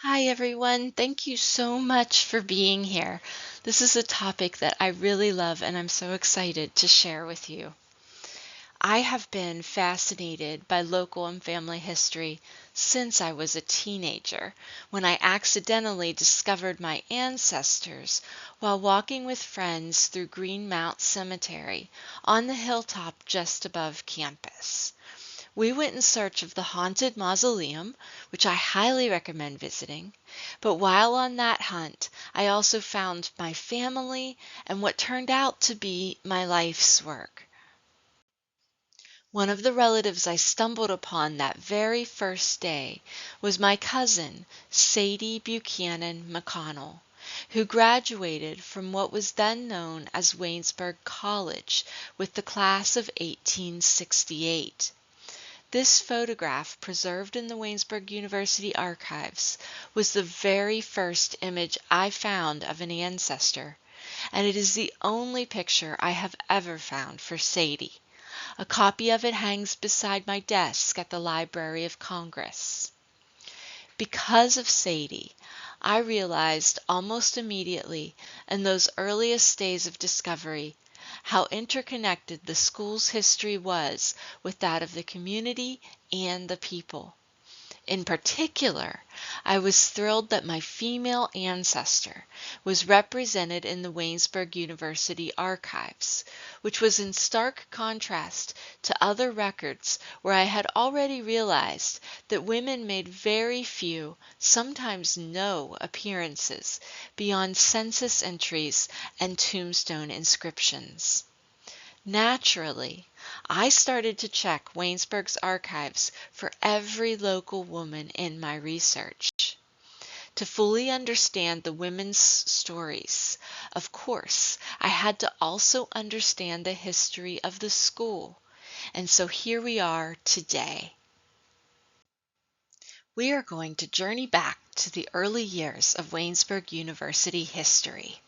Hi, everyone. Thank you so much for being here. This is a topic that I really love and I'm so excited to share with you. I have been fascinated by local and family history since I was a teenager, when I accidentally discovered my ancestors while walking with friends through Greenmount Cemetery on the hilltop just above campus. We went in search of the haunted mausoleum, which I highly recommend visiting. But while on that hunt, I also found my family and what turned out to be my life's work. One of the relatives I stumbled upon that very first day was my cousin, Sadie Buchanan McConnell, who graduated from what was then known as Waynesburg College with the class of 1868. This photograph, preserved in the Waynesburg University archives, was the very first image I found of an ancestor, and it is the only picture I have ever found for Sadie. A copy of it hangs beside my desk at the Library of Congress. Because of Sadie, I realized almost immediately in those earliest days of discovery how interconnected the school's history was with that of the community and the people. In particular, I was thrilled that my female ancestor was represented in the Waynesburg University archives, which was in stark contrast to other records where I had already realized that women made very few, sometimes no, appearances beyond census entries and tombstone inscriptions. Naturally, I started to check Waynesburg's archives for every local woman in my research. To fully understand the women's stories, of course, I had to also understand the history of the school. And so here we are today. We are going to journey back to the early years of Waynesburg University history.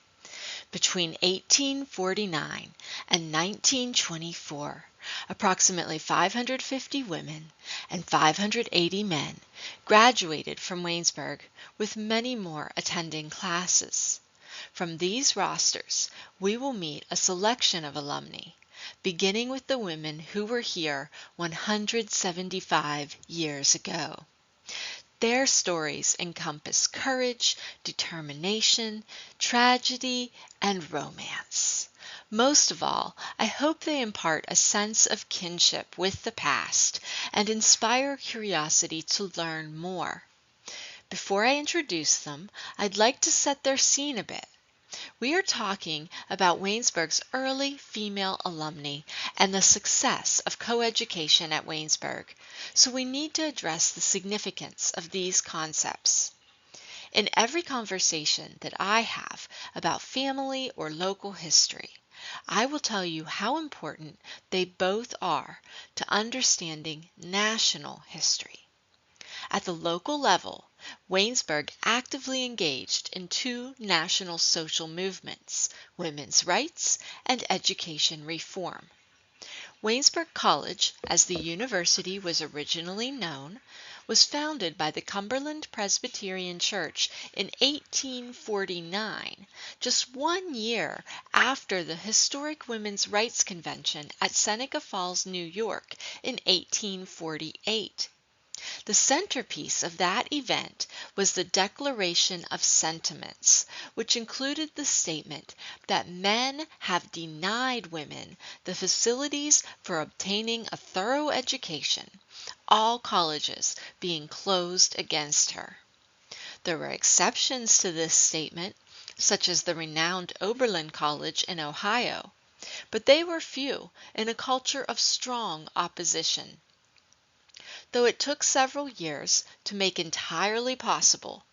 Between 1849 and 1924, approximately 550 women and 580 men graduated from Waynesburg, with many more attending classes. From these rosters, we will meet a selection of alumni, beginning with the women who were here 175 years ago. Their stories encompass courage, determination, tragedy, and romance. Most of all, I hope they impart a sense of kinship with the past and inspire curiosity to learn more. Before I introduce them, I'd like to set their scene a bit. We are talking about Waynesburg's early female alumni and the success of coeducation at Waynesburg, so we need to address the significance of these concepts. In every conversation that I have about family or local history, I will tell you how important they both are to understanding national history. At the local level, Waynesburg actively engaged in two national social movements, women's rights and education reform. Waynesburg College, as the university was originally known, was founded by the Cumberland Presbyterian Church in 1849, just 1 year after the historic Women's Rights Convention at Seneca Falls, New York in 1848. The centerpiece of that event was the Declaration of Sentiments, which included the statement that men have denied women the facilities for obtaining a thorough education, all colleges being closed against her. There were exceptions to this statement, such as the renowned Oberlin College in Ohio, but they were few in a culture of strong opposition. Though it took several years to make entirely possible,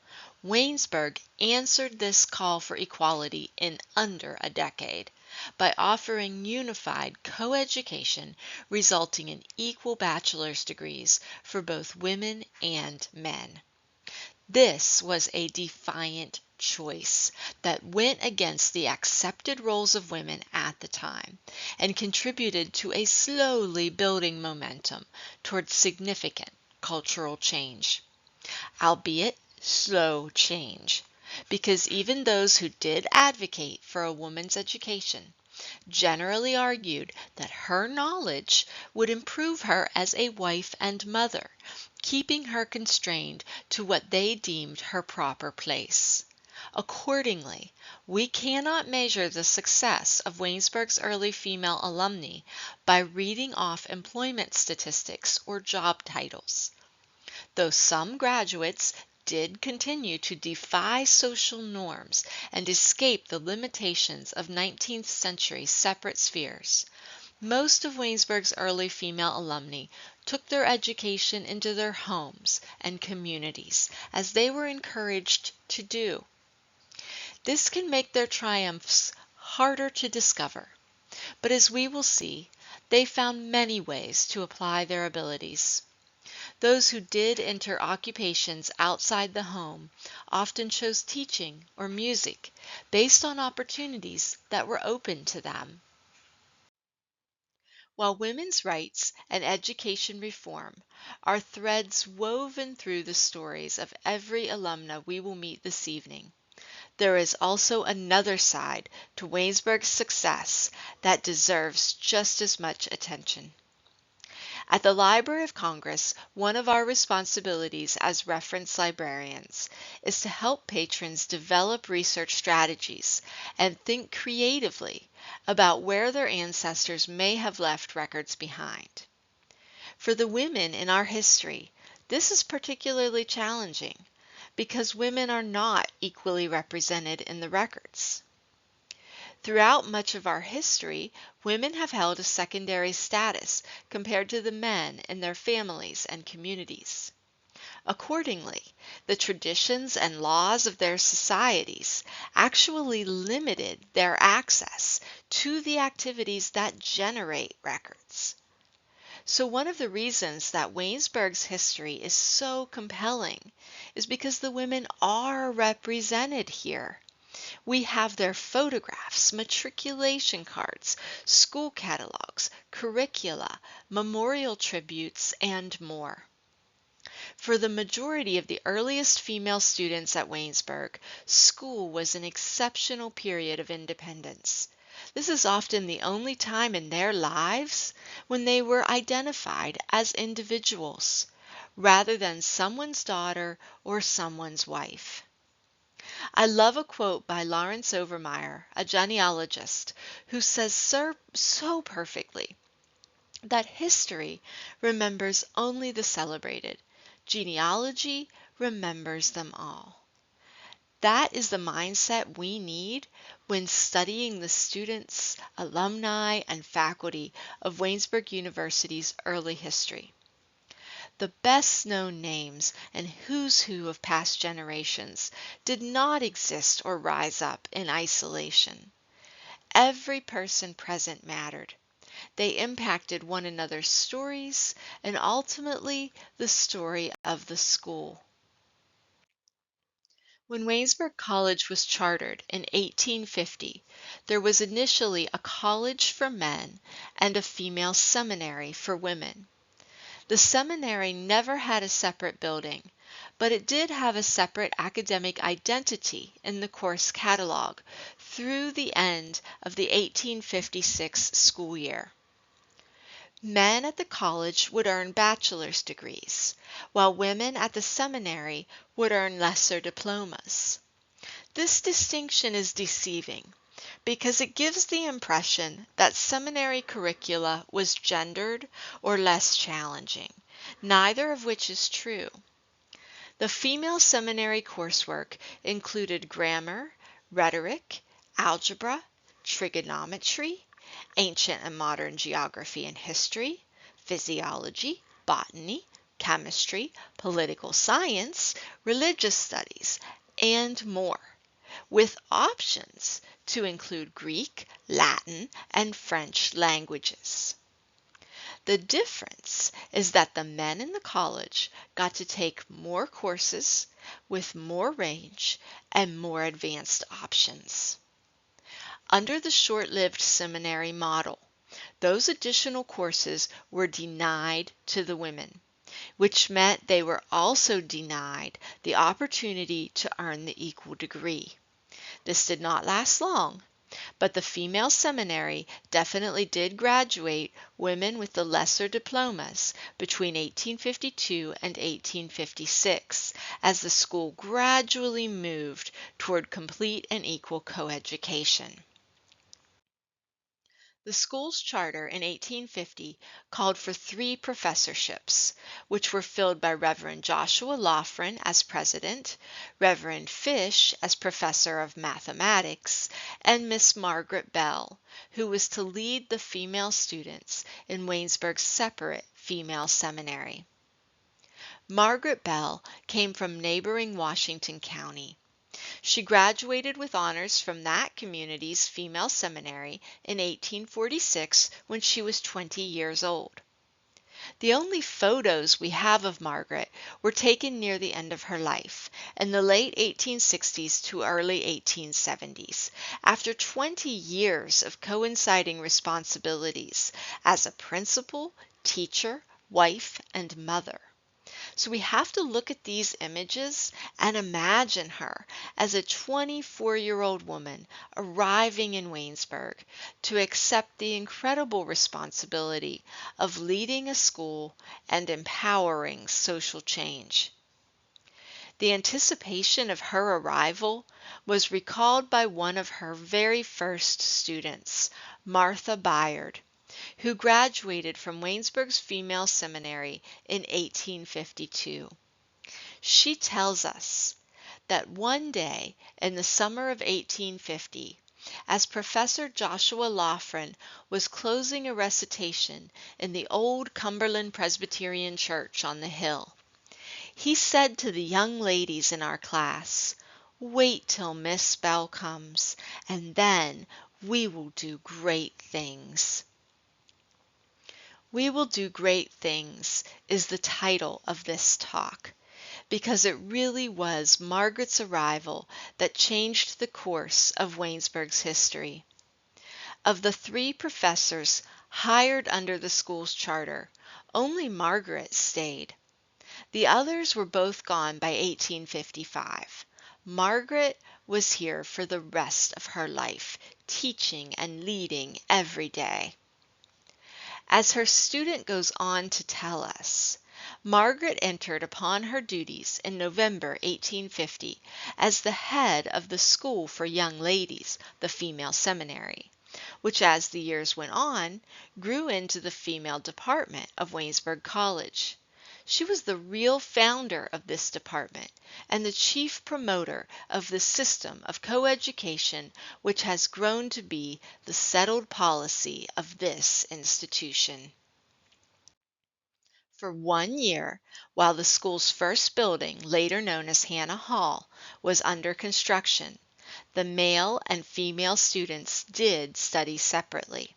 Waynesburg answered this call for equality in under a decade by offering unified coeducation resulting in equal bachelor's degrees for both women and men. This was a defiant choice that went against the accepted roles of women at the time and contributed to a slowly building momentum towards significant cultural change. Albeit slow change, because even those who did advocate for a woman's education generally argued that her knowledge would improve her as a wife and mother, keeping her constrained to what they deemed her proper place. Accordingly, we cannot measure the success of Waynesburg's early female alumni by reading off employment statistics or job titles. Though some graduates did continue to defy social norms and escape the limitations of 19th century separate spheres, most of Waynesburg's early female alumni took their education into their homes and communities, as they were encouraged to do. This can make their triumphs harder to discover, but as we will see, they found many ways to apply their abilities. Those who did enter occupations outside the home often chose teaching or music based on opportunities that were open to them. While women's rights and education reform are threads woven through the stories of every alumna we will meet this evening, there is also another side to Waynesburg's success that deserves just as much attention. At the Library of Congress, one of our responsibilities as reference librarians is to help patrons develop research strategies and think creatively about where their ancestors may have left records behind. For the women in our history, this is particularly challenging because women are not equally represented in the records. Throughout much of our history, women have held a secondary status compared to the men in their families and communities. Accordingly, the traditions and laws of their societies actually limited their access to the activities that generate records. So one of the reasons that Waynesburg's history is so compelling is because the women are represented here. We have their photographs, matriculation cards, school catalogs, curricula, memorial tributes, and more. For the majority of the earliest female students at Waynesburg, school was an exceptional period of independence. This is often the only time in their lives when they were identified as individuals, rather than someone's daughter or someone's wife. I love a quote by Lawrence Overmeyer, a genealogist, who says so perfectly that history remembers only the celebrated. Genealogy remembers them all. That is the mindset we need when studying the students, alumni, and faculty of Waynesburg University's early history. The best-known names and who's who of past generations did not exist or rise up in isolation. Every person present mattered. They impacted one another's stories and ultimately the story of the school. When Waynesburg College was chartered in 1850, there was initially a college for men and a female seminary for women. The seminary never had a separate building, but it did have a separate academic identity in the course catalog through the end of the 1856 school year. Men at the college would earn bachelor's degrees, while women at the seminary would earn lesser diplomas. This distinction is deceiving because it gives the impression that seminary curricula was gendered or less challenging, neither of which is true. The female seminary coursework included grammar, rhetoric, algebra, trigonometry, ancient and modern geography and history, physiology, botany, chemistry, political science, religious studies, and more, with options to include Greek, Latin, and French languages. The difference is that the men in the college got to take more courses with more range and more advanced options. Under the short-lived seminary model, those additional courses were denied to the women, which meant they were also denied the opportunity to earn the equal degree. This did not last long, but the female seminary definitely did graduate women with the lesser diplomas between 1852 and 1856, as the school gradually moved toward complete and equal coeducation. The school's charter in 1850 called for 3 professorships, which were filled by Reverend Joshua Loughran as president, Reverend Fish as professor of mathematics, and Miss Margaret Bell, who was to lead the female students in Waynesburg's separate female seminary. Margaret Bell came from neighboring Washington County. She graduated with honors from that community's female seminary in 1846 when she was 20 years old. The only photos we have of Margaret were taken near the end of her life, in the late 1860s to early 1870s, after 20 years of coinciding responsibilities as a principal, teacher, wife, and mother. So we have to look at these images and imagine her as a 24-year-old woman arriving in Waynesburg to accept the incredible responsibility of leading a school and empowering social change. The anticipation of her arrival was recalled by one of her very first students, Martha Byard, who graduated from Waynesburg's female seminary in 1852. She tells us that one day in the summer of 1850, as Professor Joshua Loughran was closing a recitation in the old Cumberland Presbyterian Church on the hill, he said to the young ladies in our class, "Wait till Miss Bell comes, and then we will do great things." "We Will Do Great Things" is the title of this talk, because it really was Margaret's arrival that changed the course of Waynesburg's history. Of the 3 professors hired under the school's charter, only Margaret stayed. The others were both gone by 1855. Margaret was here for the rest of her life, teaching and leading every day. As her student goes on to tell us, Margaret entered upon her duties in November 1850 as the head of the School for Young Ladies, the female seminary, which as the years went on grew into the female department of Waynesburg College. She was the real founder of this department and the chief promoter of the system of coeducation which has grown to be the settled policy of this institution. For 1 year, while the school's first building, later known as Hannah Hall, was under construction, the male and female students did study separately.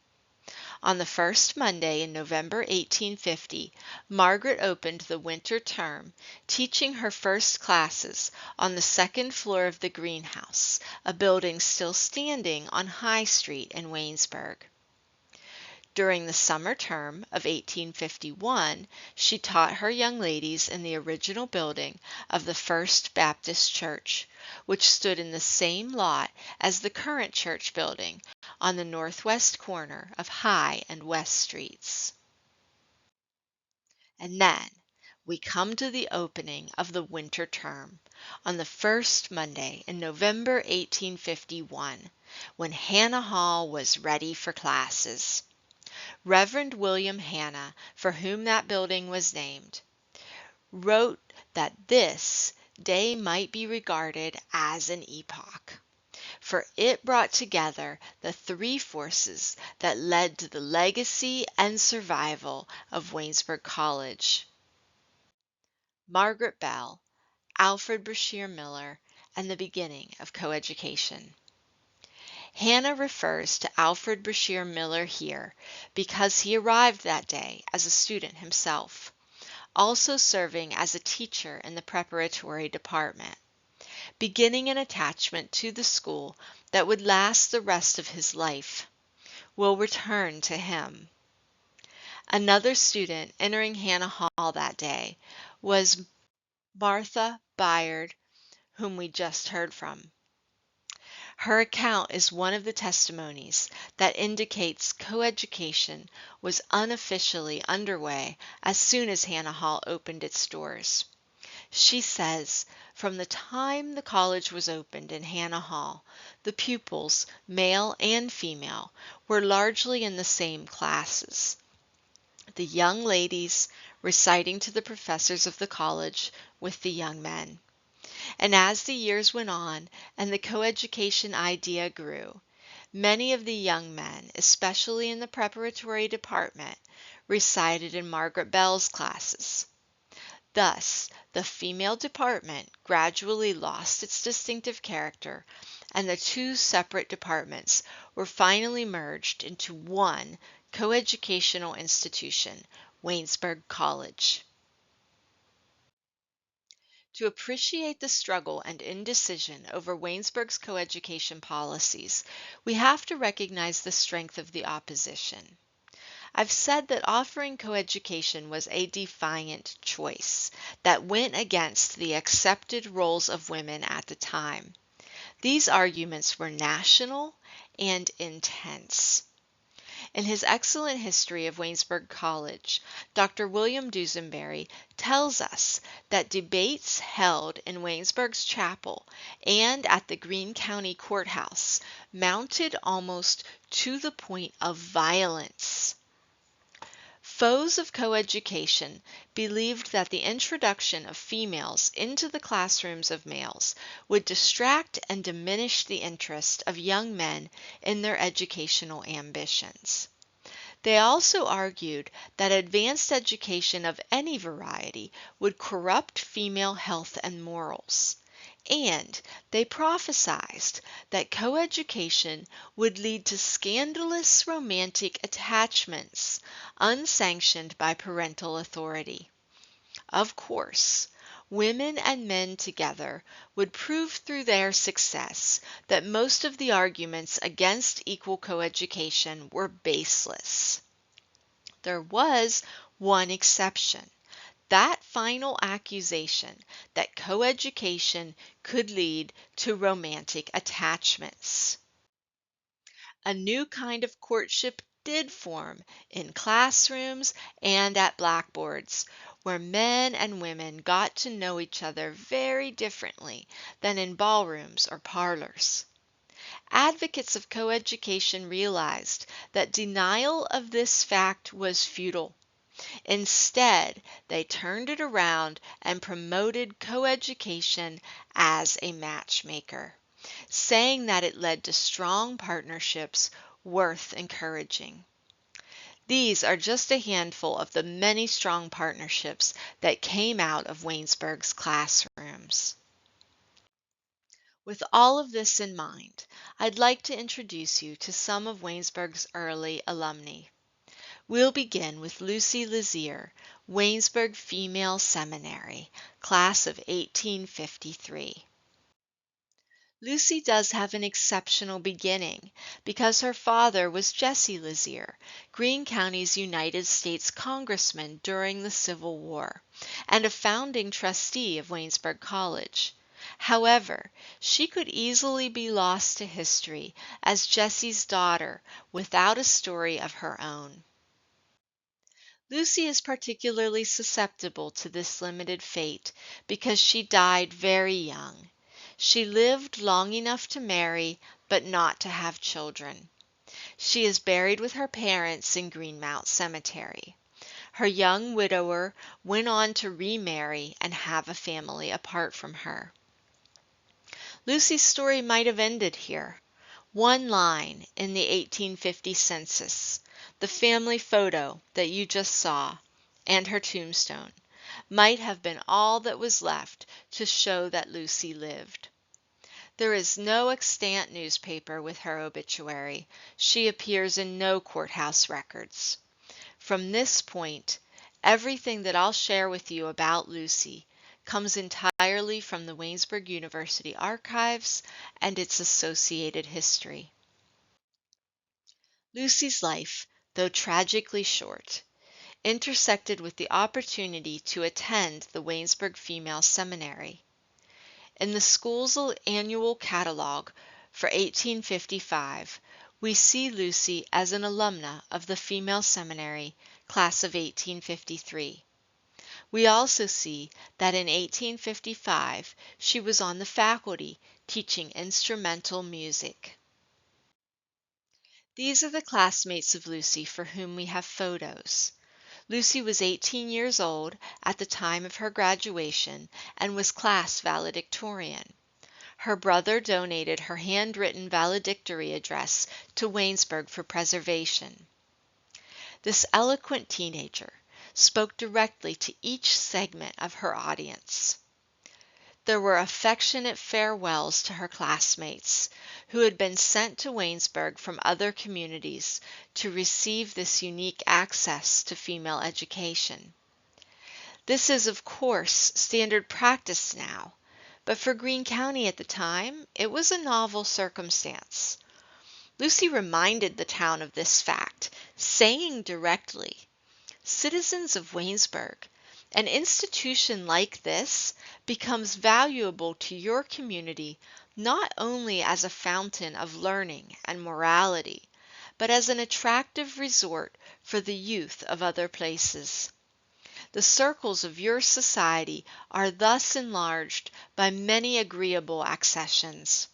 On the first Monday in November 1850, Margaret opened the winter term, teaching her first classes on the 2nd floor of the greenhouse, a building still standing on High Street in Waynesburg. During the summer term of 1851, she taught her young ladies in the original building of the First Baptist Church, which stood in the same lot as the current church building on the northwest corner of High and West Streets. And then we come to the opening of the winter term on the first Monday in November 1851, when Hannah Hall was ready for classes. Reverend William Hanna, for whom that building was named, wrote that this day might be regarded as an epoch, for it brought together the 3 forces that led to the legacy and survival of Waynesburg College: Margaret Bell, Alfred Brashear Miller, and the beginning of coeducation. Hannah refers to Alfred Brashear Miller here because he arrived that day as a student himself, also serving as a teacher in the preparatory department, beginning an attachment to the school that would last the rest of his life. We'll return to him. Another student entering Hannah Hall that day was Martha Byard, whom we just heard from. Her account is one of the testimonies that indicates coeducation was unofficially underway as soon as Hannah Hall opened its doors. She says, from the time the college was opened in Hannah Hall, the pupils, male and female, were largely in the same classes. The young ladies reciting to the professors of the college with the young men. And as the years went on and the coeducation idea grew, many of the young men, especially in the preparatory department, recited in Margaret Bell's classes. Thus, the female department gradually lost its distinctive character, and the two separate departments were finally merged into one coeducational institution, Waynesburg College. To appreciate the struggle and indecision over Waynesburg's coeducation policies, we have to recognize the strength of the opposition. I've said that offering coeducation was a defiant choice that went against the accepted roles of women at the time. These arguments were national and intense. In his excellent history of Waynesburg College, Dr. William Dusenberry tells us that debates held in Waynesburg's chapel and at the Greene County Courthouse mounted almost to the point of violence. Foes of coeducation believed that the introduction of females into the classrooms of males would distract and diminish the interest of young men in their educational ambitions. They also argued that advanced education of any variety would corrupt female health and morals. And they prophesied that coeducation would lead to scandalous romantic attachments unsanctioned by parental authority. Of course, women and men together would prove through their success that most of the arguments against equal coeducation were baseless. There was one exception. That final accusation that coeducation could lead to romantic attachments. A new kind of courtship did form in classrooms and at blackboards, where men and women got to know each other very differently than in ballrooms or parlors. Advocates of coeducation realized that denial of this fact was futile. Instead, they turned it around and promoted coeducation as a matchmaker, saying that it led to strong partnerships worth encouraging. These are just a handful of the many strong partnerships that came out of Waynesburg's classrooms. With all of this in mind, I'd like to introduce you to some of Waynesburg's early alumni. We'll begin with Lucy Lazier, Waynesburg Female Seminary, class of 1853. Lucy does have an exceptional beginning because her father was Jesse Lazier, Greene County's United States Congressman during the Civil War, and a founding trustee of Waynesburg College. However, she could easily be lost to history as Jesse's daughter without a story of her own. Lucy is particularly susceptible to this limited fate because she died very young. She lived long enough to marry, but not to have children. She is buried with her parents in Greenmount Cemetery. Her young widower went on to remarry and have a family apart from her. Lucy's story might have ended here. One line in the 1850 census, the family photo that you just saw, and her tombstone, might have been all that was left to show that Lucy lived. There is no extant newspaper with her obituary. She appears in no courthouse records. From this point, everything that I'll share with you about Lucy comes entirely from the Waynesburg University archives and its associated history. Lucy's life, though tragically short, intersected with the opportunity to attend the Waynesburg Female Seminary. In the school's annual catalog for 1855, we see Lucy as an alumna of the Female Seminary, class of 1853. We also see that in 1855 she was on the faculty teaching instrumental music. These are the classmates of Lucy for whom we have photos. Lucy was 18 years old at the time of her graduation and was class valedictorian. Her brother donated her handwritten valedictory address to Waynesburg for preservation. This eloquent teenager spoke directly to each segment of her audience. There were affectionate farewells to her classmates who had been sent to Waynesburg from other communities to receive this unique access to female education. This is, of course, standard practice now, but for Greene County at the time, it was a novel circumstance. Lucy reminded the town of this fact, saying directly, "Citizens of Waynesburg, an institution like this becomes valuable to your community not only as a fountain of learning and morality, but as an attractive resort for the youth of other places. The circles of your society are thus enlarged by many agreeable accessions.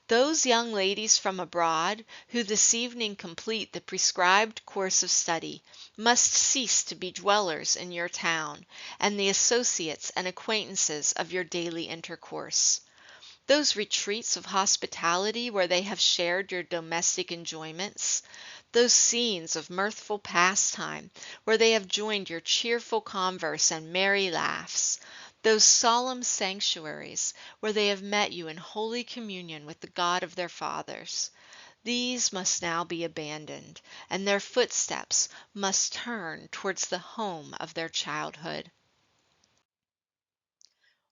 Those young ladies from abroad who this evening complete the prescribed course of study must cease to be dwellers in your town and the associates and acquaintances of your daily intercourse. Those retreats of hospitality where they have shared your domestic enjoyments, those scenes of mirthful pastime where they have joined your cheerful converse and merry laughs, those solemn sanctuaries where they have met you in holy communion with the God of their fathers, these must now be abandoned, and their footsteps must turn towards the home of their childhood."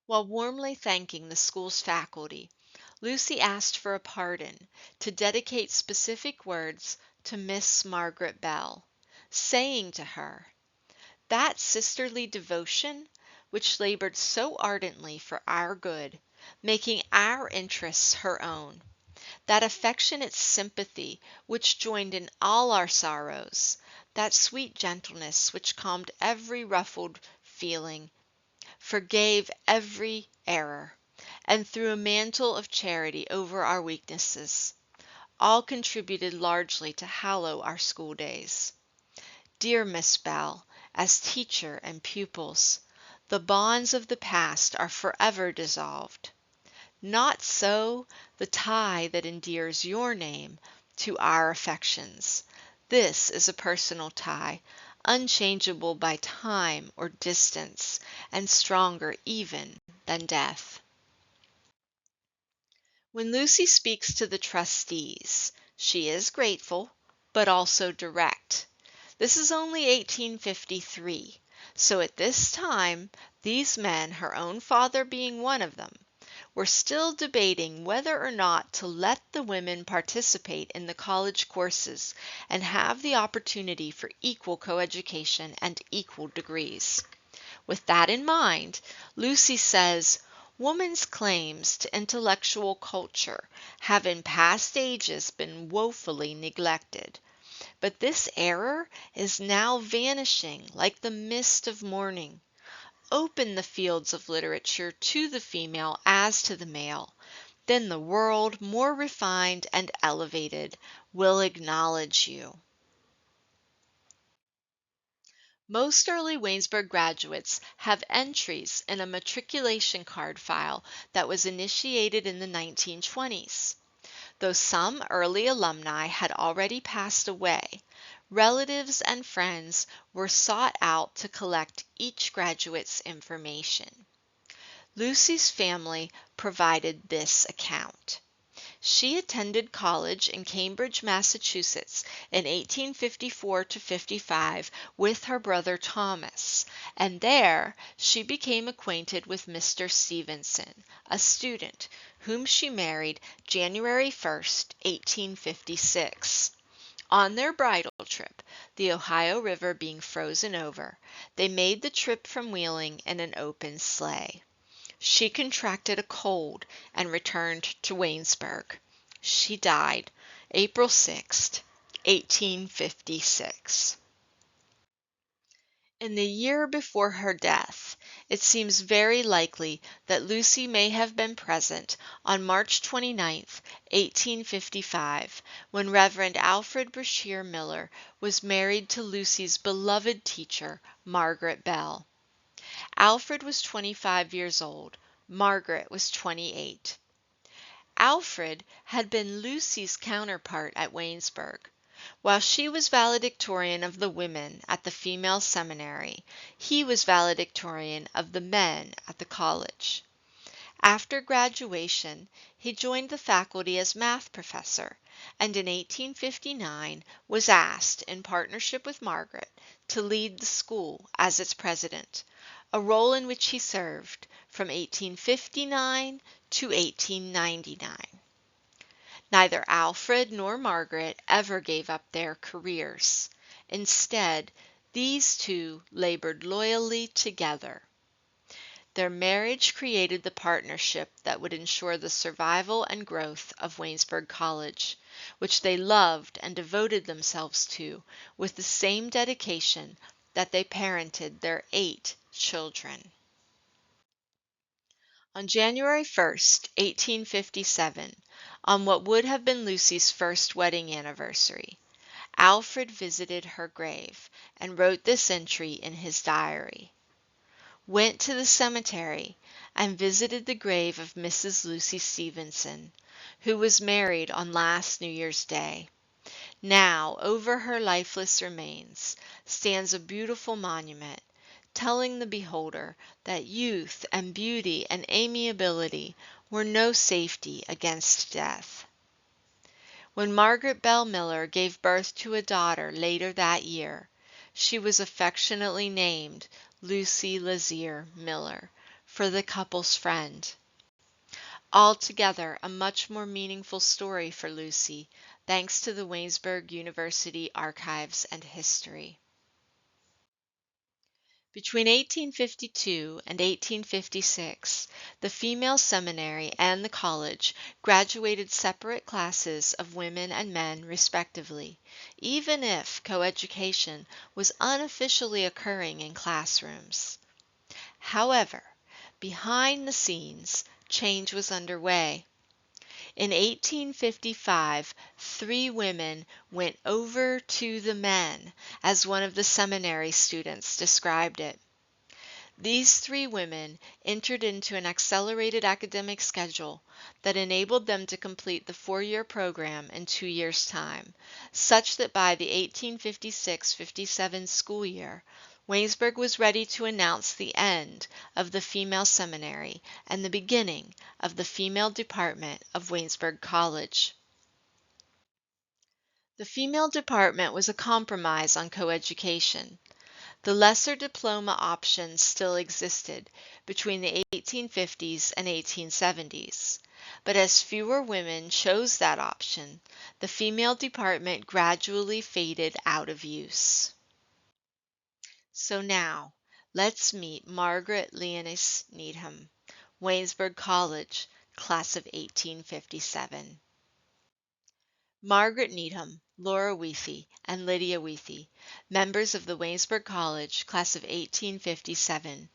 While warmly thanking the school's faculty, Lucy asked for a pardon to dedicate specific words to Miss Margaret Bell, saying to her, "That sisterly devotion which labored so ardently for our good, making our interests her own, that affectionate sympathy which joined in all our sorrows, that sweet gentleness which calmed every ruffled feeling, forgave every error, and threw a mantle of charity over our weaknesses, all contributed largely to hallow our school days. Dear Miss Bell, as teacher and pupils, the bonds of the past are forever dissolved. Not so the tie that endears your name to our affections. This is a personal tie, unchangeable by time or distance, and stronger even than death." When Lucy speaks to the trustees, she is grateful, but also direct. This is only 1853, so at this time, these men, her own father being one of them, were still debating whether or not to let the women participate in the college courses and have the opportunity for equal coeducation and equal degrees. With that in mind, Lucy says, "Woman's claims to intellectual culture have in past ages been woefully neglected. But this error is now vanishing like the mist of morning. Open the fields of literature to the female as to the male, then the world, more refined and elevated, will acknowledge you." Most early Waynesburg graduates have entries in a matriculation card file that was initiated in the 1920s. Though some early alumni had already passed away, relatives and friends were sought out to collect each graduate's information. Lucy's family provided this account. She attended college in Cambridge, Massachusetts in 1854 to 55 with her brother Thomas, and there she became acquainted with Mr. Stevenson, a student, whom she married January 1st, 1856. On their bridal trip, the Ohio River being frozen over, they made the trip from Wheeling in an open sleigh. She contracted a cold and returned to Waynesburg. She died April 6, 1856. In the year before her death, it seems very likely that Lucy may have been present on March 29, 1855, when Reverend Alfred Brashear Miller was married to Lucy's beloved teacher, Margaret Bell. Alfred was 25 years old. Margaret was 28. Alfred had been Lucy's counterpart at Waynesburg. While she was valedictorian of the women at the female seminary, he was valedictorian of the men at the college. After graduation, he joined the faculty as math professor, and in 1859 was asked, in partnership with Margaret, to lead the school as its president, a role in which he served from 1859 to 1899. Neither Alfred nor Margaret ever gave up their careers. Instead, these two labored loyally together. Their marriage created the partnership that would ensure the survival and growth of Waynesburg College, which they loved and devoted themselves to with the same dedication that they parented their 8 children. On January 1st, 1857, on what would have been Lucy's first wedding anniversary, Alfred visited her grave and wrote this entry in his diary. Went to the cemetery and visited the grave of Mrs. Lucy Stevenson, who was married on last New Year's Day. Now, over her lifeless remains, stands a beautiful monument, telling the beholder that youth and beauty and amiability were no safety against death. When Margaret Bell Miller gave birth to a daughter later that year, she was affectionately named Lucy Lazier Miller, for the couple's friend. Altogether a much more meaningful story for Lucy, thanks to the Waynesburg University archives and history. Between 1852 and 1856, the female seminary and the college graduated separate classes of women and men respectively, even if coeducation was unofficially occurring in classrooms. However, behind the scenes, change was underway. In 1855, 3 women went over to the men, as one of the seminary students described it. These 3 women entered into an accelerated academic schedule that enabled them to complete the 4-year program in 2 years' time, such that by the 1856-57 school year, Waynesburg was ready to announce the end of the female seminary and the beginning of the female department of Waynesburg College. The female department was a compromise on coeducation. The lesser diploma option still existed between the 1850s and 1870s, but as fewer women chose that option, the female department gradually faded out of use. So now, let's meet Margaret Leonice Needham, Waynesburg College, class of 1857. Margaret Needham, Laura Wheatley, and Lydia Wheatley, members of the Waynesburg College, class of 1857,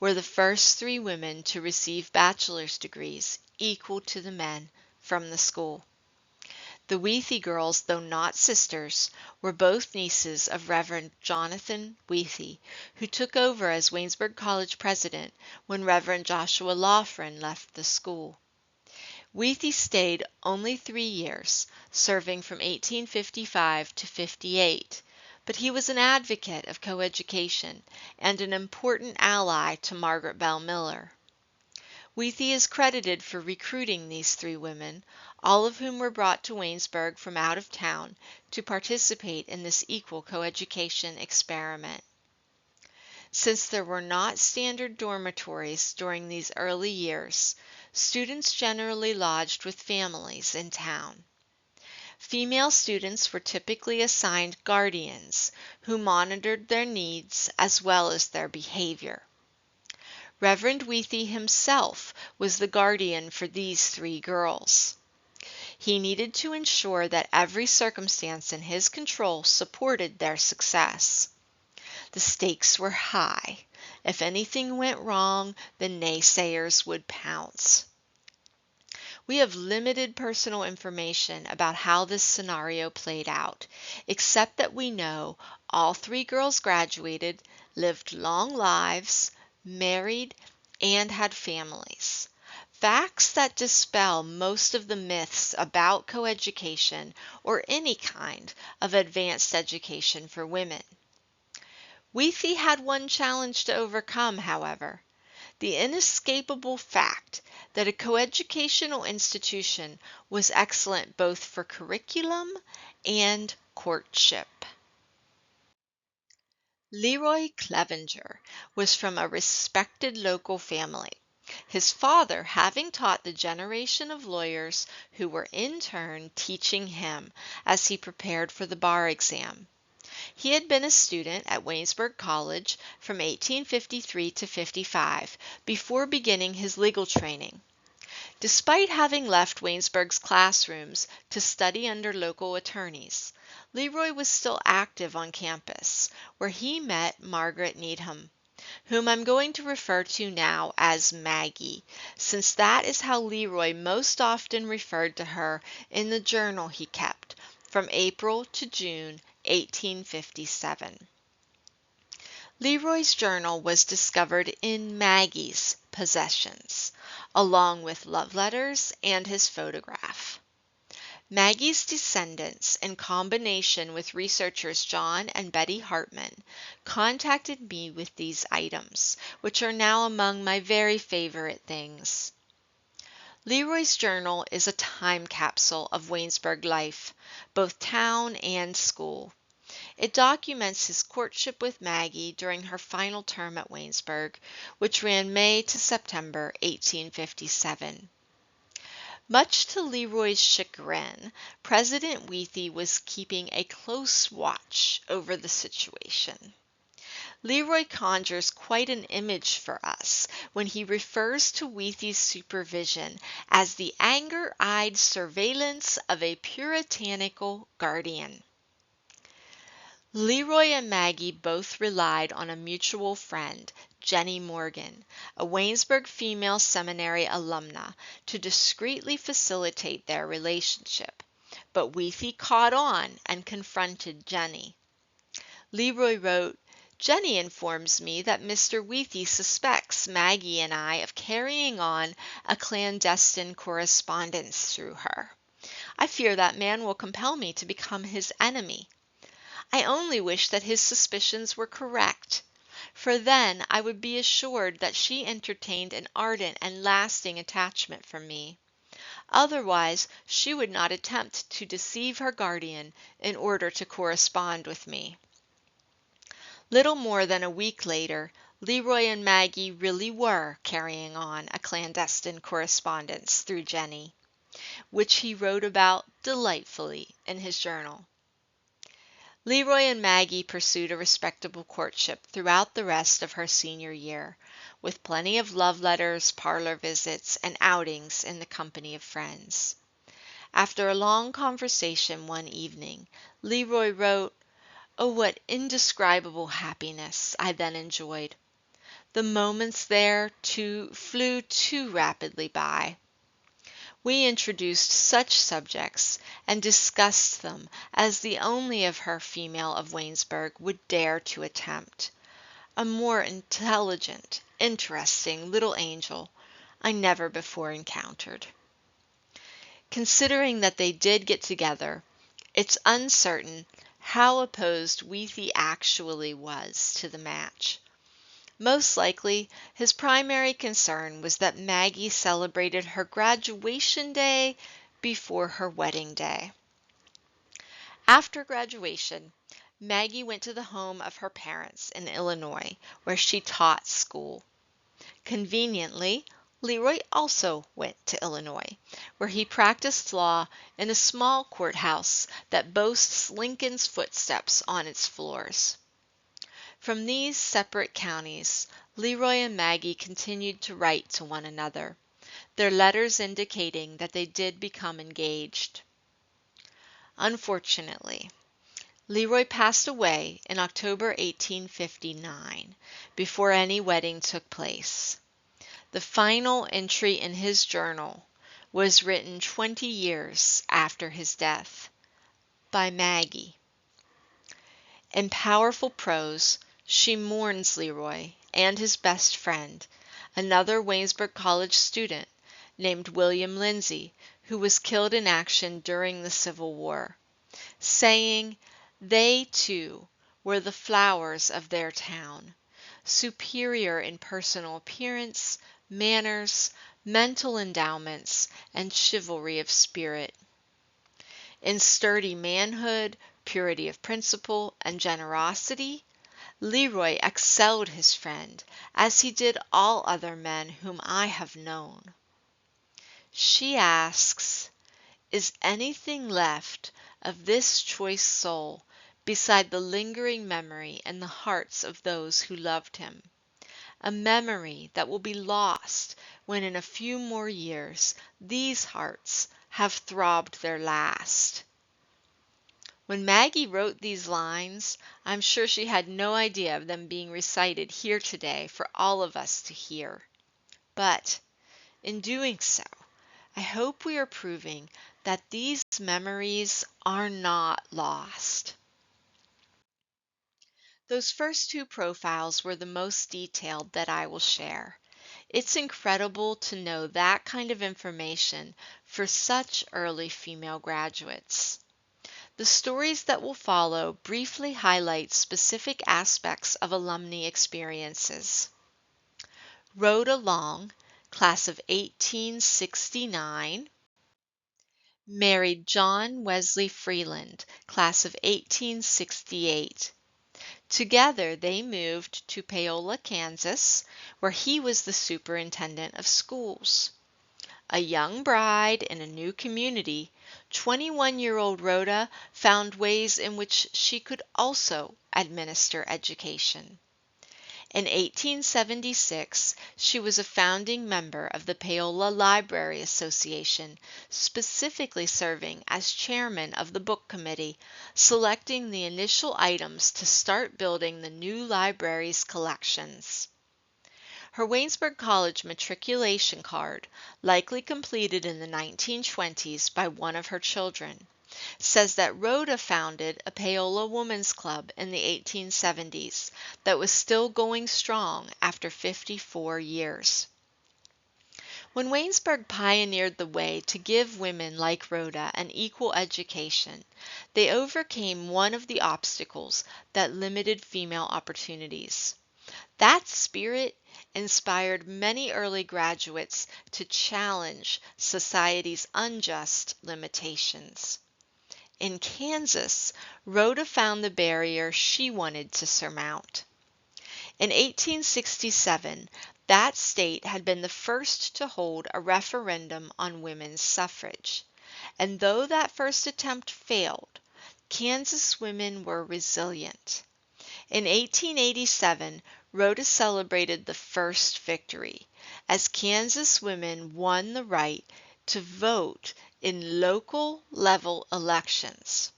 were the first 3 women to receive bachelor's degrees equal to the men from the school. The Wheatley girls, though not sisters, were both nieces of Reverend Jonathan Wheatley, who took over as Waynesburg College president when Reverend Joshua Loughran left the school. Wheatley stayed only 3 years, serving from 1855 to 58, but he was an advocate of coeducation and an important ally to Margaret Bell Miller. Wheatley is credited for recruiting these 3 women, all of whom were brought to Waynesburg from out of town to participate in this equal coeducation experiment. Since there were not standard dormitories during these early years, students generally lodged with families in town. Female students were typically assigned guardians who monitored their needs as well as their behavior. Reverend Wheatley himself was the guardian for these 3 girls. He needed to ensure that every circumstance in his control supported their success. The stakes were high. If anything went wrong, the naysayers would pounce. We have limited personal information about how this scenario played out, except that we know all 3 girls graduated, lived long lives, married, and had families. Facts that dispel most of the myths about coeducation or any kind of advanced education for women. Wheatley had one challenge to overcome, however: the inescapable fact that a coeducational institution was excellent both for curriculum and courtship. Leroy Clevenger was from a respected local family, his father having taught the generation of lawyers who were in turn teaching him as he prepared for the bar exam. He had been a student at Waynesburg College from 1853 to 55 before beginning his legal training. Despite having left Waynesburg's classrooms to study under local attorneys, Leroy was still active on campus, where he met Margaret Needham, whom I'm going to refer to now as Maggie, since that is how Leroy most often referred to her in the journal he kept from April to June 1857. Leroy's journal was discovered in Maggie's possessions, along with love letters and his photograph. Maggie's descendants, in combination with researchers John and Betty Hartman, contacted me with these items, which are now among my very favorite things. Leroy's journal is a time capsule of Waynesburg life, both town and school. It documents his courtship with Maggie during her final term at Waynesburg, which ran May to September 1857. Much to Leroy's chagrin, President Wheatley was keeping a close watch over the situation. Leroy conjures quite an image for us when he refers to Wheatley's supervision as the anger-eyed surveillance of a puritanical guardian. Leroy and Maggie both relied on a mutual friend, Jenny Morgan, a Waynesburg female seminary alumna, to discreetly facilitate their relationship, but Wheatley caught on and confronted Jenny. Leroy wrote, "Jenny informs me that Mr. Wheatley suspects Maggie and I of carrying on a clandestine correspondence through her. I fear that man will compel me to become his enemy. I only wish that his suspicions were correct, for then I would be assured that she entertained an ardent and lasting attachment for me. Otherwise, she would not attempt to deceive her guardian in order to correspond with me." Little more than a week later, Leroy and Maggie really were carrying on a clandestine correspondence through Jenny, which he wrote about delightfully in his journal. Leroy and Maggie pursued a respectable courtship throughout the rest of her senior year, with plenty of love letters, parlor visits, and outings in the company of friends. After a long conversation one evening, Leroy wrote, "Oh, what indescribable happiness I then enjoyed! The moments there, flew too rapidly by. We introduced such subjects and discussed them as the only of her female of Waynesburg would dare to attempt. A more intelligent, interesting little angel I never before encountered." Considering that they did get together, it's uncertain how opposed Wheatley actually was to the match. Most likely, his primary concern was that Maggie celebrated her graduation day before her wedding day. After graduation, Maggie went to the home of her parents in Illinois, where she taught school. Conveniently, Leroy also went to Illinois, where he practiced law in a small courthouse that boasts Lincoln's footsteps on its floors. From these separate counties, Leroy and Maggie continued to write to one another, their letters indicating that they did become engaged. Unfortunately, Leroy passed away in October 1859, before any wedding took place. The final entry in his journal was written 20 years after his death by Maggie. In powerful prose, she mourns Leroy and his best friend, another Waynesburg College student named William Lindsay, who was killed in action during the Civil War, saying they, too, were the flowers of their town, superior in personal appearance, manners, mental endowments, and chivalry of spirit. In sturdy manhood, purity of principle, and generosity, Leroy excelled his friend, as he did all other men whom I have known. She asks, is anything left of this choice soul beside the lingering memory in the hearts of those who loved him? A memory that will be lost when in a few more years these hearts have throbbed their last. When Maggie wrote these lines, I'm sure she had no idea of them being recited here today for all of us to hear. But in doing so, I hope we are proving that these memories are not lost. Those first two profiles were the most detailed that I will share. It's incredible to know that kind of information for such early female graduates. The stories that will follow briefly highlight specific aspects of alumni experiences. Rhoda Long, class of 1869, married John Wesley Freeland, class of 1868. Together they moved to Paola, Kansas, where he was the superintendent of schools. A young bride in a new community, 21-year-old Rhoda found ways in which she could also administer education. In 1876, she was a founding member of the Paola Library Association, specifically serving as chairman of the book committee, selecting the initial items to start building the new library's collections. Her Waynesburg College matriculation card, likely completed in the 1920s by one of her children, says that Rhoda founded a Paola Women's Club in the 1870s that was still going strong after 54 years. When Waynesburg pioneered the way to give women like Rhoda an equal education, they overcame one of the obstacles that limited female opportunities. That spirit inspired many early graduates to challenge society's unjust limitations. In Kansas, Rhoda found the barrier she wanted to surmount. In 1867, that state had been the first to hold a referendum on women's suffrage. And though that first attempt failed, Kansas women were resilient. In 1887, Rhoda celebrated the first victory, as Kansas women won the right to vote in local level elections.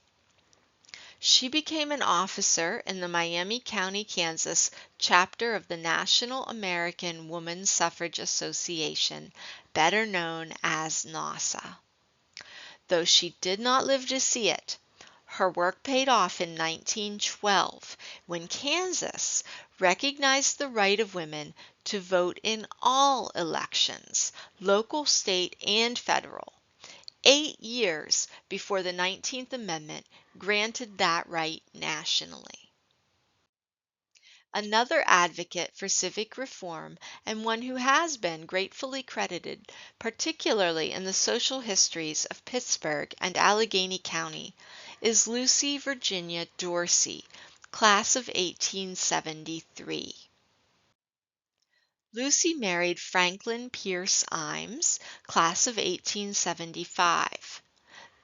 She became an officer in the Miami County, Kansas chapter of the National American Woman Suffrage Association, better known as NAWSA. Though she did not live to see it, her work paid off in 1912 when Kansas recognized the right of women to vote in all elections, local, state, and federal, 8 years before the 19th Amendment granted that right nationally. Another advocate for civic reform, and one who has been gratefully credited, particularly in the social histories of Pittsburgh and Allegheny County, is Lucy Virginia Dorsey, class of 1873. Lucy married Franklin Pierce Imes, class of 1875.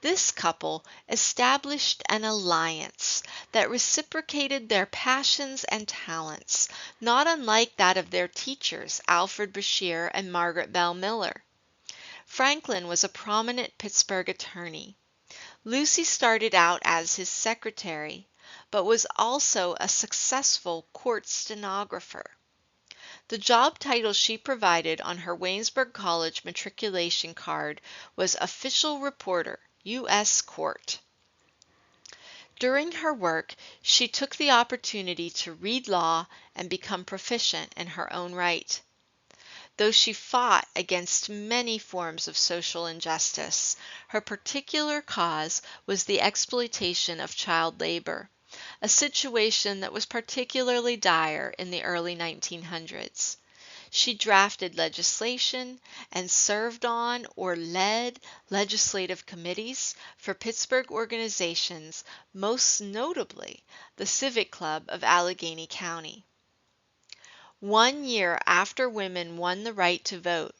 This couple established an alliance that reciprocated their passions and talents, not unlike that of their teachers, Alfred Brashear and Margaret Bell Miller. Franklin was a prominent Pittsburgh attorney. Lucy started out as his secretary, but was also a successful court stenographer. The job title she provided on her Waynesburg College matriculation card was Official Reporter, U.S. Court. During her work, she took the opportunity to read law and become proficient in her own right. Though she fought against many forms of social injustice, her particular cause was the exploitation of child labor, a situation that was particularly dire in the early 1900s. She drafted legislation and served on or led legislative committees for Pittsburgh organizations, most notably the Civic Club of Allegheny County. 1 year after women won the right to vote,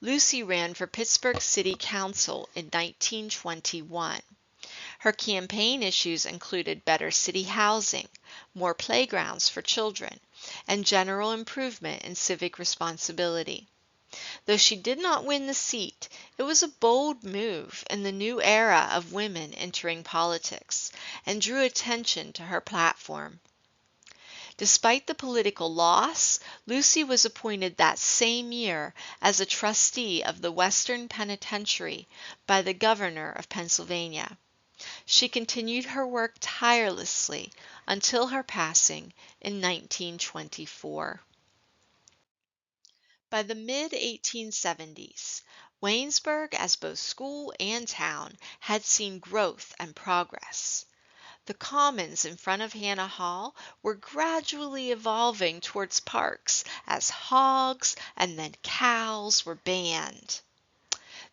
Lucy ran for Pittsburgh City Council in 1921. Her campaign issues included better city housing, more playgrounds for children, and general improvement in civic responsibility. Though she did not win the seat, it was a bold move in the new era of women entering politics and drew attention to her platform. Despite the political loss, Lucy was appointed that same year as a trustee of the Western Penitentiary by the governor of Pennsylvania. She continued her work tirelessly until her passing in 1924. By the mid-1870s, Waynesburg, as both school and town, had seen growth and progress. The commons in front of Hannah Hall were gradually evolving towards parks as hogs and then cows were banned.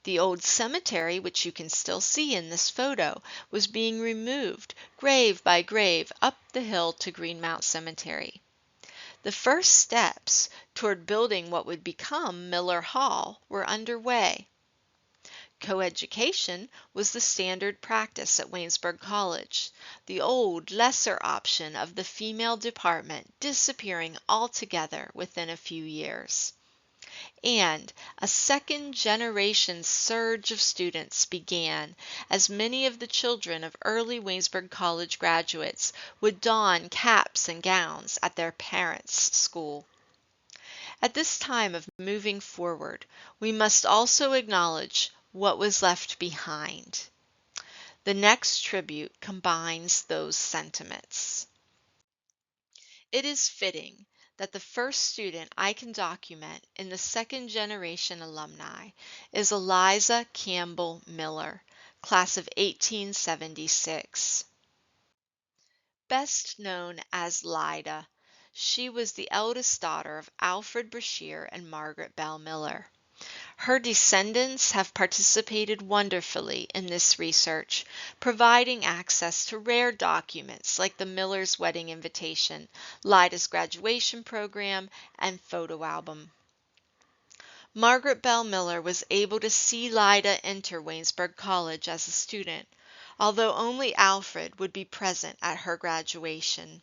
The old cemetery, which you can still see in this photo, was being removed grave by grave up the hill to Greenmount Cemetery. The first steps toward building what would become Miller Hall were underway. Coeducation was the standard practice at Waynesburg College, the old, lesser option of the female department disappearing altogether within a few years. And a second-generation surge of students began as many of the children of early Waynesburg College graduates would don caps and gowns at their parents' school. At this time of moving forward, we must also acknowledge what was left behind. The next tribute combines those sentiments. It is fitting that the first student I can document in the second generation alumni is Eliza Campbell Miller, class of 1876. Best known as Lida, she was the eldest daughter of Alfred Brashear and Margaret Bell Miller. Her descendants have participated wonderfully in this research, providing access to rare documents like the Miller's wedding invitation, Lida's graduation program, and photo album. Margaret Bell Miller was able to see Lida enter Waynesburg College as a student, although only Alfred would be present at her graduation.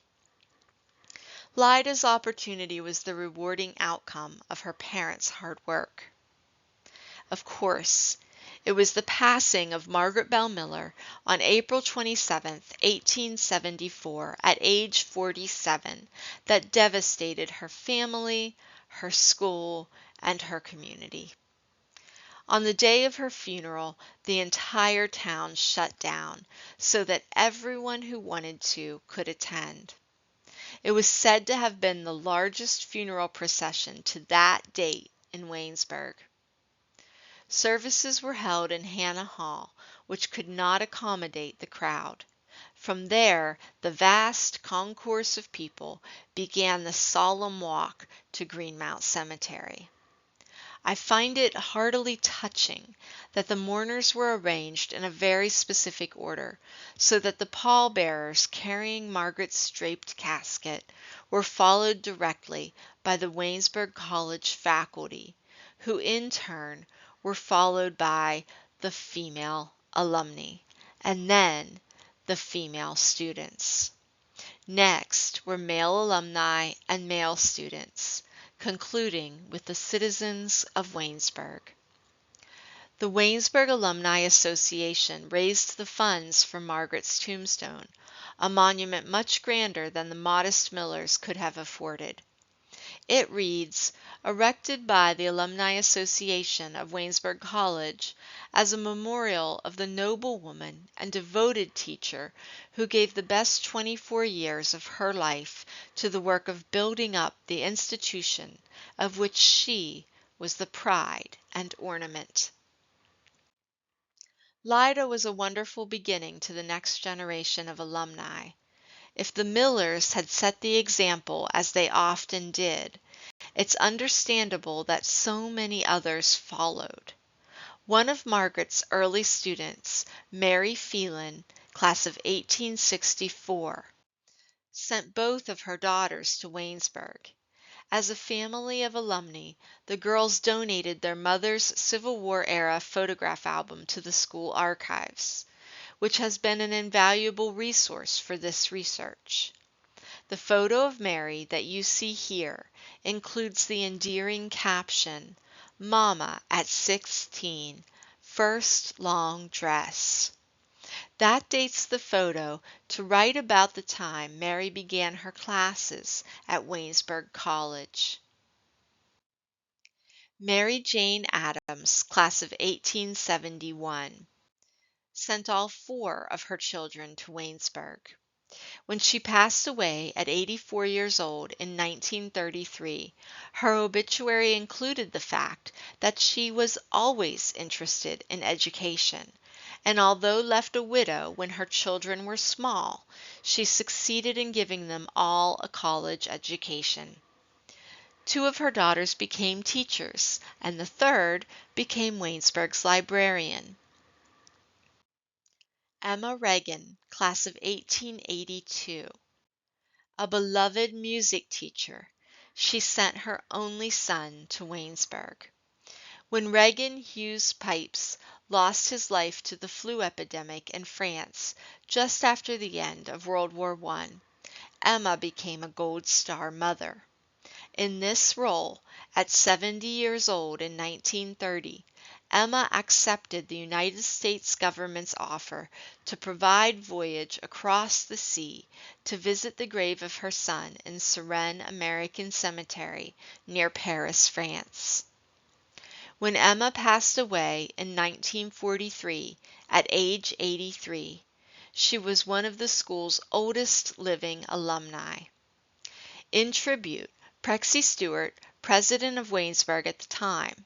Lida's opportunity was the rewarding outcome of her parents' hard work. Of course, it was the passing of Margaret Bell Miller on April 27, 1874, at age 47, that devastated her family, her school, and her community. On the day of her funeral, the entire town shut down so that everyone who wanted to could attend. It was said to have been the largest funeral procession to that date in Waynesburg. Services were held in Hannah Hall, which could not accommodate the crowd. From there, the vast concourse of people began the solemn walk to Greenmount Cemetery. I find it heartily touching that the mourners were arranged in a very specific order, so that the pallbearers carrying Margaret's draped casket were followed directly by the Waynesburg College faculty, who in turn were followed by the female alumni, and then the female students. Next were male alumni and male students, concluding with the citizens of Waynesburg. The Waynesburg Alumni Association raised the funds for Margaret's tombstone, a monument much grander than the modest Millers could have afforded. It reads, "Erected by the Alumni Association of Waynesburg College as a memorial of the noble woman and devoted teacher who gave the best 24 years of her life to the work of building up the institution of which she was the pride and ornament." Lida was a wonderful beginning to the next generation of alumni. If the Millers had set the example, as they often did, it's understandable that so many others followed. One of Margaret's early students, Mary Phelan, class of 1864, sent both of her daughters to Waynesburg. As a family of alumni, the girls donated their mother's Civil War-era photograph album to the school archives, which has been an invaluable resource for this research. The photo of Mary that you see here includes the endearing caption, "Mama at 16, first long dress." That dates the photo to right about the time Mary began her classes at Waynesburg College. Mary Jane Addams, class of 1871, sent all 4 of her children to Waynesburg. When she passed away at 84 years old in 1933, her obituary included the fact that she was always interested in education, and although left a widow when her children were small, she succeeded in giving them all a college education. 2 of her daughters became teachers, and the third became Waynesburg's librarian. Emma Regan, class of 1882. A beloved music teacher, she sent her only son to Waynesburg. When Regan Hughes Pipes lost his life to the flu epidemic in France just after the end of World War I, Emma became a Gold Star mother. In this role, at 70 years old in 1930, Emma accepted the United States government's offer to provide voyage across the sea to visit the grave of her son in Suresnes American Cemetery near Paris, France. When Emma passed away in 1943 at age 83, she was one of the school's oldest living alumni. In tribute, Prexy Stewart, president of Waynesburg at the time,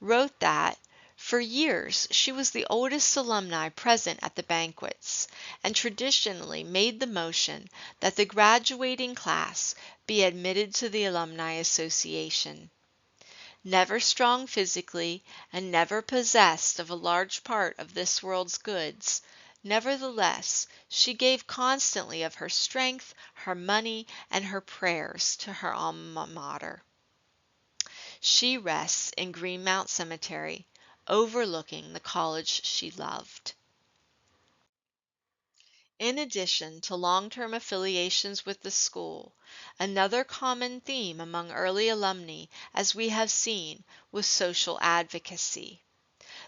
wrote that for years she was the oldest alumni present at the banquets, and traditionally made the motion that the graduating class be admitted to the Alumni Association. Never strong physically and never possessed of a large part of this world's goods, nevertheless, she gave constantly of her strength, her money, and her prayers to her alma mater. She rests in Greenmount Cemetery, overlooking the college she loved. In addition to long-term affiliations with the school, another common theme among early alumni, as we have seen, was social advocacy.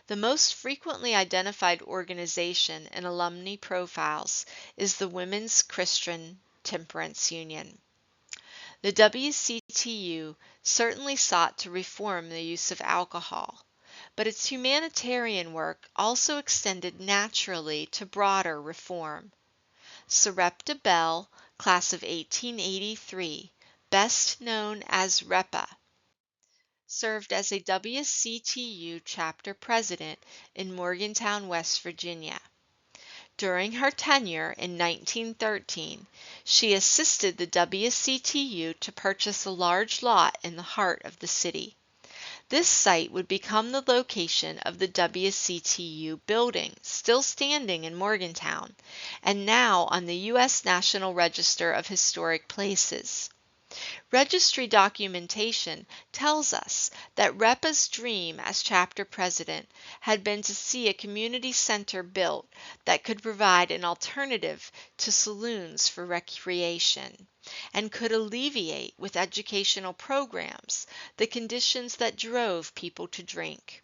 The most frequently identified organization in alumni profiles is the Women's Christian Temperance Union. The WCTU certainly sought to reform the use of alcohol, but its humanitarian work also extended naturally to broader reform. Margaret Bell, class of 1883, best known as REPA, served as a WCTU chapter president in Morgantown, West Virginia. During her tenure in 1913, she assisted the WCTU to purchase a large lot in the heart of the city. This site would become the location of the WCTU building, still standing in Morgantown, and now on the U.S. National Register of Historic Places. Registry documentation tells us that Repa's dream as chapter president had been to see a community center built that could provide an alternative to saloons for recreation and could alleviate with educational programs the conditions that drove people to drink.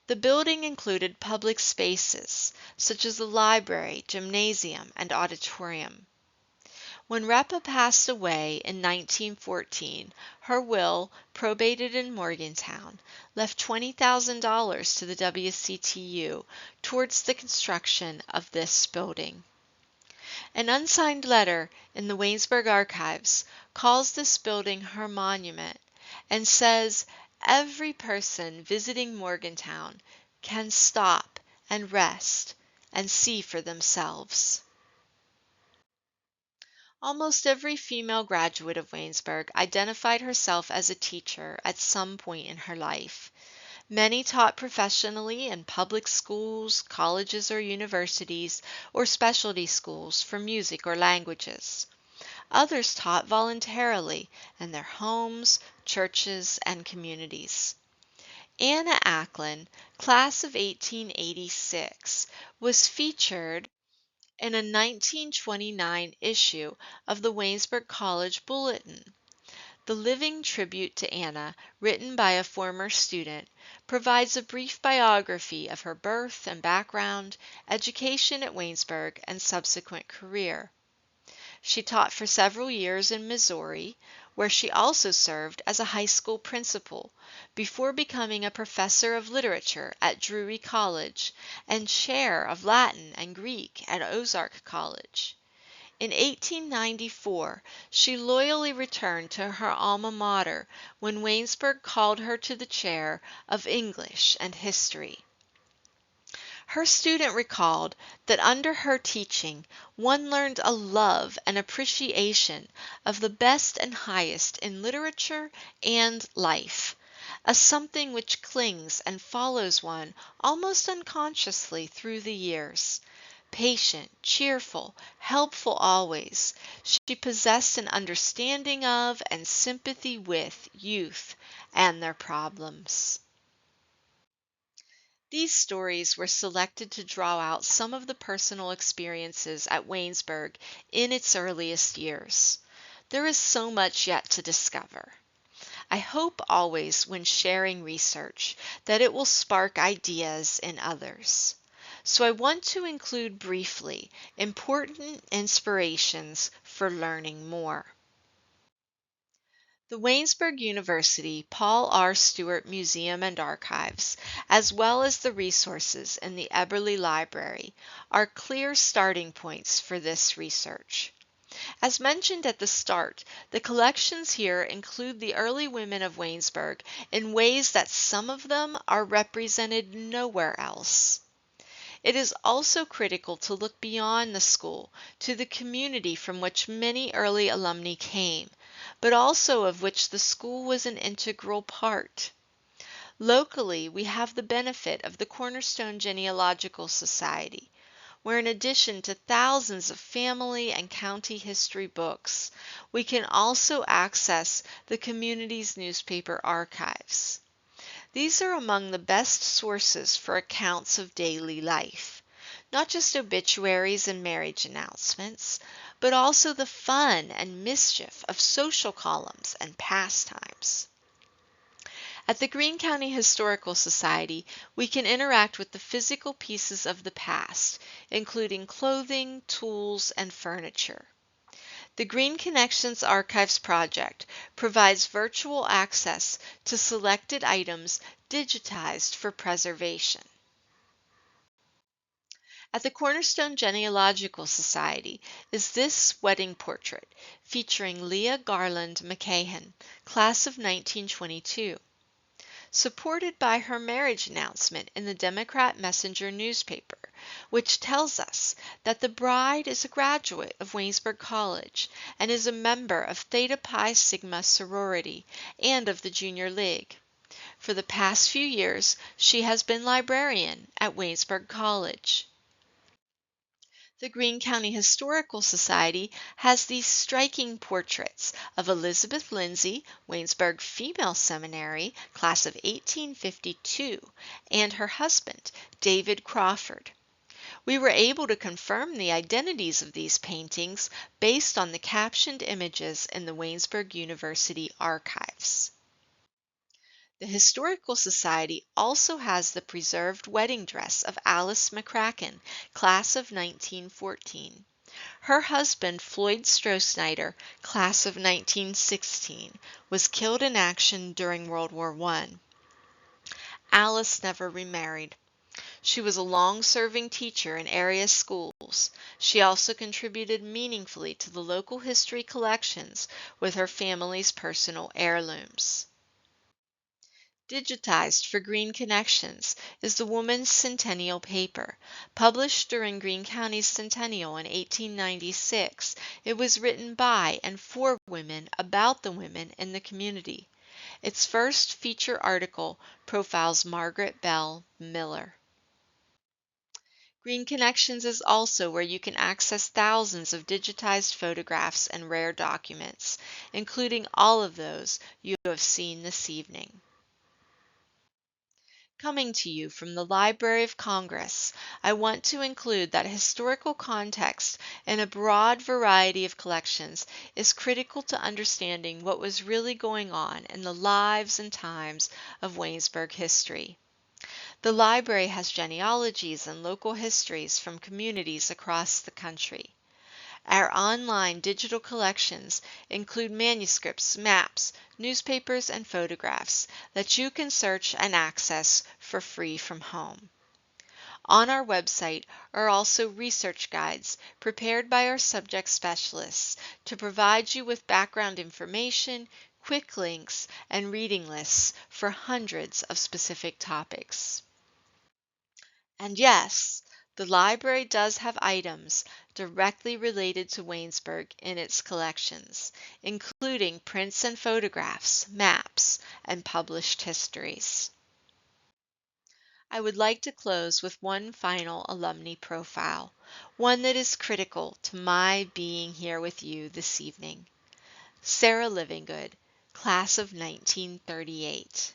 The building included public spaces such as the library, gymnasium, and auditorium. When Repa passed away in 1914, her will, probated in Morgantown, left $20,000 to the WCTU towards the construction of this building. An unsigned letter in the Waynesburg archives calls this building her monument and says every person visiting Morgantown can stop and rest and see for themselves. Almost every female graduate of Waynesburg identified herself as a teacher at some point in her life. Many taught professionally in public schools, colleges or universities, or specialty schools for music or languages. Others taught voluntarily in their homes, churches, and communities. Anna Ackland, class of 1886, was featured in a 1929 issue of the Waynesburg College Bulletin. The living tribute to Anna, written by a former student, provides a brief biography of her birth and background, education at Waynesburg, and subsequent career. She taught for several years in Missouri, where she also served as a high school principal before becoming a professor of literature at Drury College and chair of Latin and Greek at Ozark College. In 1894, she loyally returned to her alma mater when Waynesburg called her to the chair of English and History. Her student recalled that under her teaching, one learned a love and appreciation of the best and highest in literature and life, a something which clings and follows one almost unconsciously through the years. Patient, cheerful, helpful always, she possessed an understanding of and sympathy with youth and their problems. These stories were selected to draw out some of the personal experiences at Waynesburg in its earliest years. There is so much yet to discover. I hope always when sharing research that it will spark ideas in others. So I want to include briefly important inspirations for learning more. The Waynesburg University Paul R. Stewart Museum and Archives, as well as the resources in the Eberly Library, are clear starting points for this research. As mentioned at the start, the collections here include the early women of Waynesburg in ways that some of them are represented nowhere else. It is also critical to look beyond the school to the community from which many early alumni came, but also of which the school was an integral part. Locally, we have the benefit of the Cornerstone Genealogical Society, where in addition to thousands of family and county history books, we can also access the community's newspaper archives. These are among the best sources for accounts of daily life, not just obituaries and marriage announcements, but also the fun and mischief of social columns and pastimes. At the Greene County Historical Society, we can interact with the physical pieces of the past, including clothing, tools, and furniture. The Greene Connections Archives project provides virtual access to selected items digitized for preservation. At the Cornerstone Genealogical Society is this wedding portrait featuring Leah Garland McCahan, class of 1922. Supported by her marriage announcement in the Democrat Messenger newspaper, which tells us that the bride is a graduate of Waynesburg College and is a member of Theta Pi Sigma sorority and of the Junior League. For the past few years, she has been librarian at Waynesburg College. The Greene County Historical Society has these striking portraits of Elizabeth Lindsay, Waynesburg Female Seminary, class of 1852, and her husband, David Crawford. We were able to confirm the identities of these paintings based on the captioned images in the Waynesburg University archives. The Historical Society also has the preserved wedding dress of Alice McCracken, class of 1914. Her husband, Floyd Stroh-Snyder, class of 1916, was killed in action during World War I. Alice never remarried. She was a long-serving teacher in area schools. She also contributed meaningfully to the local history collections with her family's personal heirlooms. Digitized for Greene Connections is the Woman's Centennial paper. Published during Greene County's Centennial in 1896, it was written by and for women about the women in the community. Its first feature article profiles Margaret Bell Miller. Greene Connections is also where you can access thousands of digitized photographs and rare documents, including all of those you have seen this evening. Coming to you from the Library of Congress, I want to include that historical context in a broad variety of collections is critical to understanding what was really going on in the lives and times of Waynesburg history. The library has genealogies and local histories from communities across the country. Our online digital collections include manuscripts, maps, newspapers, and photographs that you can search and access for free from home. On our website are also research guides prepared by our subject specialists to provide you with background information, quick links, and reading lists for hundreds of specific topics. And yes, the library does have items directly related to Waynesburg in its collections, including prints and photographs, maps, and published histories. I would like to close with one final alumni profile, one that is critical to my being here with you this evening. Sarah Livingood, class of 1938.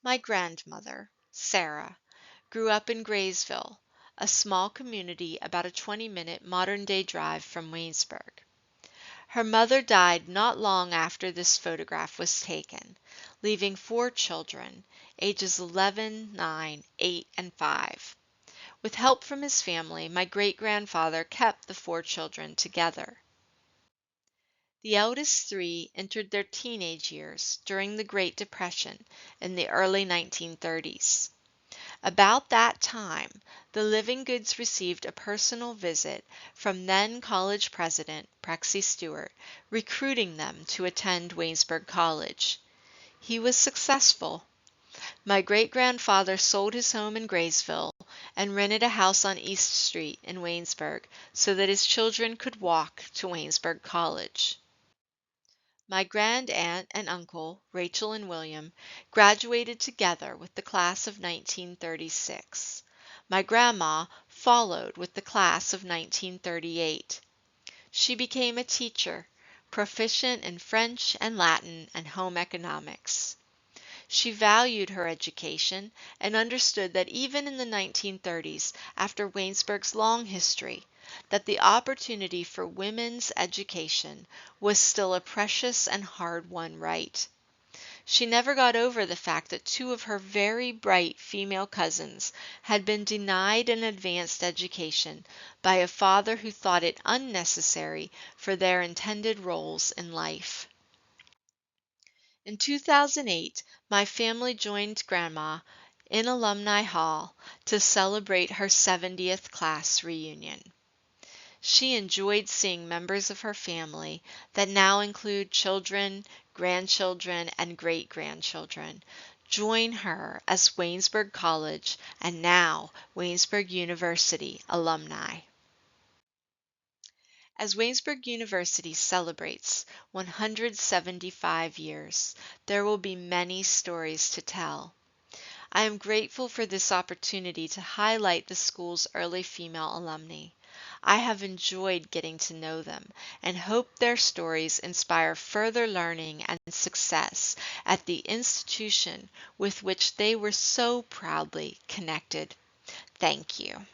My grandmother, Sarah, grew up in Graysville, a small community about a 20-minute modern-day drive from Waynesburg. Her mother died not long after this photograph was taken, leaving 4 children, ages 11, 9, 8, and 5. With help from his family, my great-grandfather kept the 4 children together. The eldest 3 entered their teenage years during the Great Depression in the early 1930s. About that time, the Livingoods received a personal visit from then college president Prexy Stewart, recruiting them to attend Waynesburg College. He was successful. My great-grandfather sold his home in Graysville and rented a house on East Street in Waynesburg so that his children could walk to Waynesburg College. My grand-aunt and uncle, Rachel and William, graduated together with the class of 1936. My grandma followed with the class of 1938. She became a teacher, proficient in French and Latin and home economics. She valued her education and understood that even in the 1930s, after Waynesburg's long history, that the opportunity for women's education was still a precious and hard-won right. She never got over the fact that 2 of her very bright female cousins had been denied an advanced education by a father who thought it unnecessary for their intended roles in life. In 2008, my family joined Grandma in Alumni Hall to celebrate her 70th class reunion. She enjoyed seeing members of her family that now include children, grandchildren, and great-grandchildren join her as Waynesburg College and now Waynesburg University alumni. As Waynesburg University celebrates 175 years, there will be many stories to tell. I am grateful for this opportunity to highlight the school's early female alumni. I have enjoyed getting to know them and hope their stories inspire further learning and success at the institution with which they were so proudly connected. Thank you.